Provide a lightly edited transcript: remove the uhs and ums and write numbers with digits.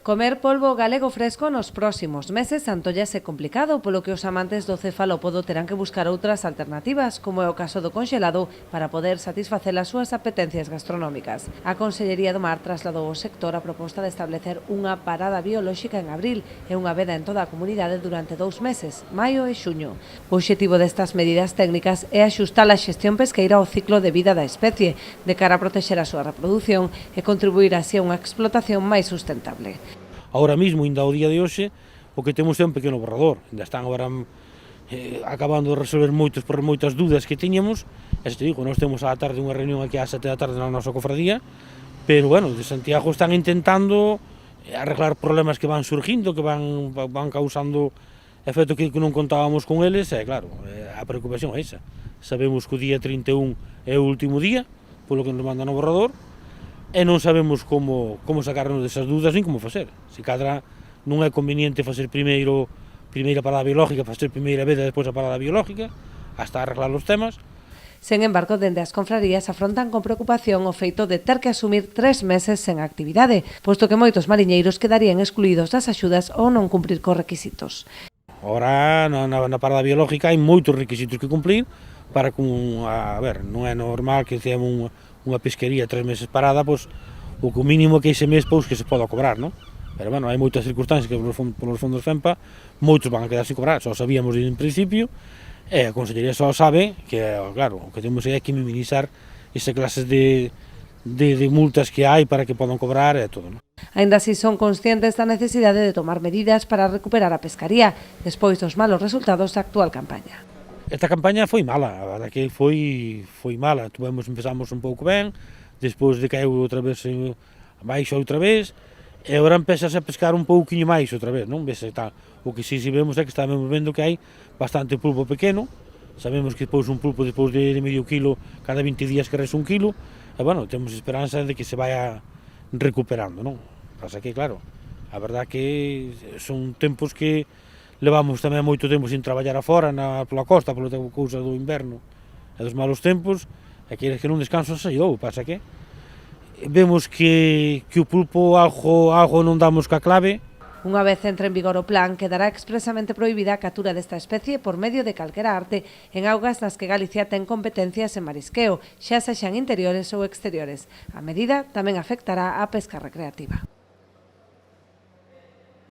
Comer polvo galego fresco nos próximos meses antóllase complicado, polo que os amantes do cefalópodo terán que buscar outras alternativas, como é o caso do conxelado, para poder satisfacer as súas apetencias gastronómicas. A Consellería do Mar trasladou ao sector a proposta de establecer unha parada biolóxica en abril e unha veda en toda a comunidade durante 2 meses, maio e xuño. O obxectivo destas medidas técnicas é axustar a xestión pesqueira ao ciclo de vida da especie, de cara a protexer a súa reprodución e contribuir así a unha explotación máis sustentable. Ahora mismo, ainda ao día de hoxe, o que temos é un pequeno borrador. Ainda están agora acabando de resolver moitas dúdas que tiñamos. E te digo, nós temos á tarde unha reunión aquí ás 7 da tarde na nosa cofradía, pero, bueno, de Santiago están intentando arreglar problemas que van surgindo, que van causando efecto que non contábamos con eles, e claro, a preocupación é esa. Sabemos que o día 31 é o último día, polo que nos manda no borrador, e non sabemos como sacarnos desas dúdas nin como facer. Se cadra non é conveniente facer primeira parada biológica, facer primeira veda e despois a parada biológica, hasta arreglar os temas. Sen embargo, dende as confrarías afrontan con preocupación o feito de ter que asumir 3 meses sen actividade, posto que moitos mariñeiros quedarían excluídos das axudas ou non cumprir cos requisitos. Ora, na parada biológica hai moitos requisitos que cumplir para non é normal que temos unha pesquería 3 meses parada, pois o mínimo que ese mes pois que se poda cobrar, non? Pero, bueno, hai moitas circunstancias que polos fondos FEMPA moitos van a quedar sin cobrar, só sabíamos en principio, e a Consellería só sabe que, claro, o que temos é que minimizar esa clases de multas que hai para que podan cobrar e todo, non? Aínda así son conscientes da necesidade de tomar medidas para recuperar a pescaría, despois dos malos resultados da actual campaña. Esta campaña foi mala, a verdade que foi mala. Empezamos un pouco ben, despois decaeu outra vez baixo outra vez, e agora empezase a pescar un pouquiño máis outra vez, non? O que si vemos é que estamos vendo que hai bastante pulpo pequeno, sabemos que depois un pulpo despois de medio quilo, cada 20 días querese 1 quilo, e, bueno, temos esperanza de que se vaya recuperando, non? Pasa que, claro, a verdade que son tempos que levamos tamén moito tempo sin traballar afora pola costa, pola cousa do inverno e dos malos tempos, e que non descanso se dou, pasa que vemos que o pulpo algo non damos ca clave. Unha vez entre en vigor o plan, quedará expresamente prohibida a captura desta especie por medio de calquera arte en augas nas que Galicia ten competencias en marisqueo, xa sexan interiores ou exteriores. A medida tamén afectará á pesca recreativa.